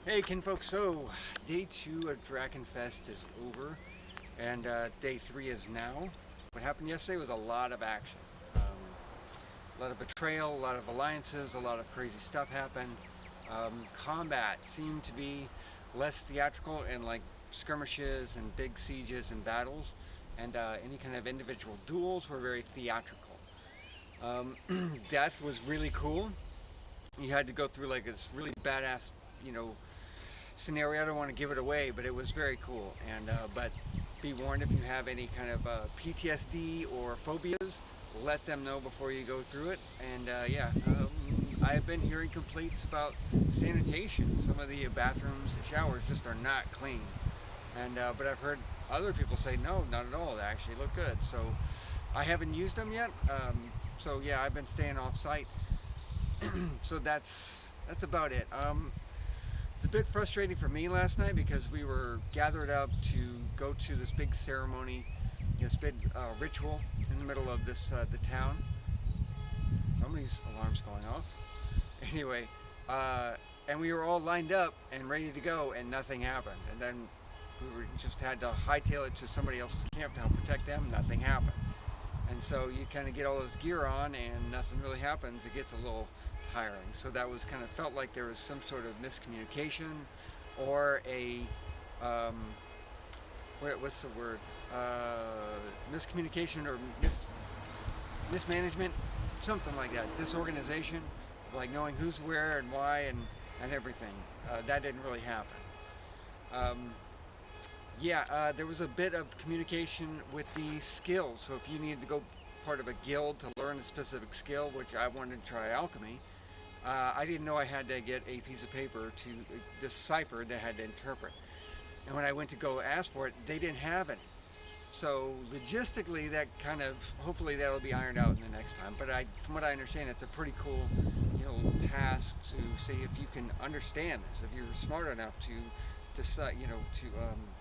Hey kinfolk, so day 2 of Drachenfest is over and day 3 is now. What happened yesterday was a lot of action. A lot of betrayal, a lot of alliances, a lot of crazy stuff happened. Combat seemed to be less theatrical and like skirmishes and big sieges and battles, and any kind of individual duels were very theatrical. Death was really cool. You had to go through like this really badass, you know, scenario. I don't want to give it away, but it was very cool. And but be warned, if you have any kind of PTSD or phobias, let them know before you go through it. And I've been hearing complaints about sanitation. Some of the bathrooms and showers just are not clean. And but I've heard other people say no, not at all. They actually look good. So I haven't used them yet. So yeah, I've been staying off site. So that's about it. It's a bit frustrating for me last night because we were gathered up to go to this big ceremony, this big ritual in the middle of this the town. Somebody's alarm's going off. Anyway, and we were all lined up and ready to go, and nothing happened. And then we just had to hightail it to somebody else's camp to help protect them. Nothing happened. And so you kind of get all this gear on and nothing really happens. It gets a little tiring. So that was kind of felt like there was some sort of miscommunication or a what's the word, miscommunication or mismanagement, something like that, disorganization, like knowing who's where and why and everything. That didn't really happen. There was a bit of communication with the skills. So if you needed to go part of a guild to learn a specific skill, which I wanted to try alchemy, I didn't know I had to get a piece of paper to decipher that I had to interpret. And when I went to go ask for it, they didn't have any. So logistically, that kind of, hopefully that'll be ironed out in the next time. But from what I understand, it's a pretty cool, task to see if you can understand this, if you're smart enough to decide,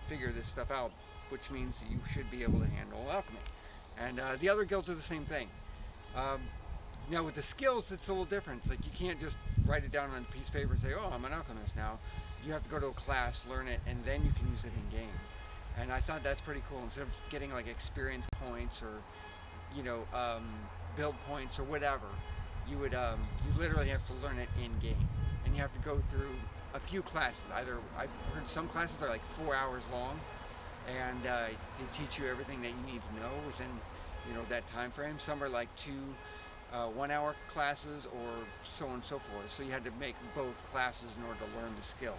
figure this stuff out, which means you should be able to handle alchemy. And the other guilds are the same thing. Now with the skills, it's a little different. It's like you can't just write it down on a piece of paper and say, oh, I'm an alchemist now. You have to go to a class, learn it, and then you can use it in game. And I thought that's pretty cool. Instead of getting like experience points or, build points or whatever, you literally have to learn it in game. And you have to go through a few classes. Either I've heard some classes are like 4 hours long, and they teach you everything that you need to know within that time frame. Some are like 2 1-hour classes or so on and so forth. So you had to make both classes in order to learn the skill.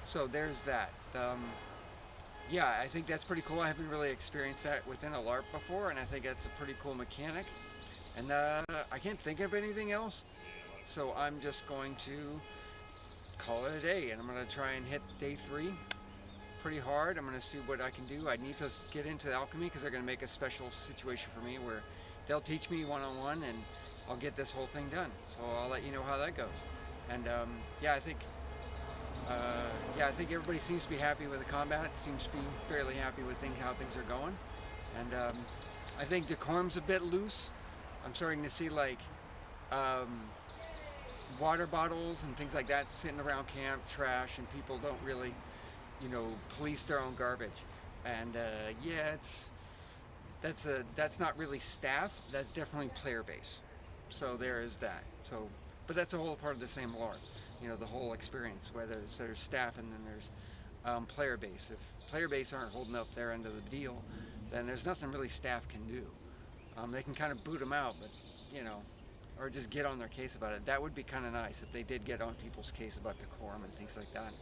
So there's that. I think that's pretty cool. I haven't really experienced that within a LARP before, and I think that's a pretty cool mechanic. And I can't think of anything else, so I'm just going to call it a day, and I'm going to try and hit day 3 pretty hard. I'm going to see what I can do. I need to get into alchemy because they're going to make a special situation for me where they'll teach me one-on-one, and I'll get this whole thing done. So I'll let you know how that goes. And I think everybody seems to be happy with the combat. Seems to be fairly happy with how things are going. And I think Decorum's a bit loose. I'm starting to see like water bottles and things like that sitting around camp, trash, and people don't really, police their own garbage. And that's not really staff. That's definitely player base. So there is that. So, but that's a whole part of the same lore. The whole experience. Whether there's staff and then there's player base. If player base aren't holding up their end of the deal, then there's nothing really staff can do. They can kind of boot them out, but or just get on their case about it. That would be kind of nice if they did get on people's case about decorum and things like that.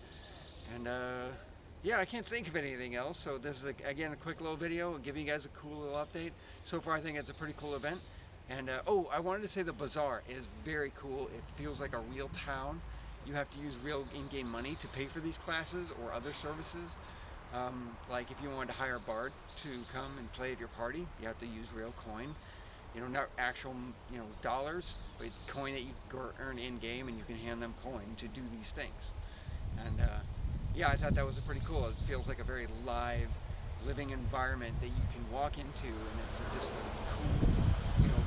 And I can't think of anything else. So this is again a quick little video, giving you guys a cool little update. So far, I think it's a pretty cool event. And I wanted to say the Bazaar is very cool. It feels like a real town. You have to use real in-game money to pay for these classes or other services. Like if you wanted to hire a bard to come and play at your party, you have to use real coin. Not actual, dollars, but coin that you earn in-game, and you can hand them coin to do these things. And I thought that was pretty cool. It feels like a very live, living environment that you can walk into, and it's just a cool,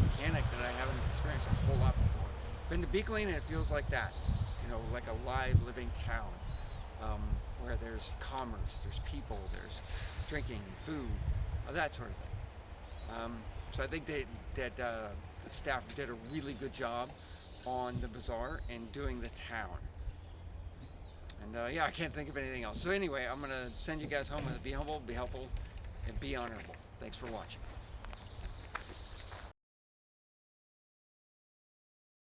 mechanic that I haven't experienced a whole lot before. Been to Beakling, and it feels like that, like a live, living town. um, where there's commerce, there's people, there's drinking, food, that sort of thing. So I think the staff did a really good job on the bazaar and doing the town. And yeah, I can't think of anything else. So anyway, I'm gonna send you guys home with be humble, be helpful, and be honorable. Thanks for watching.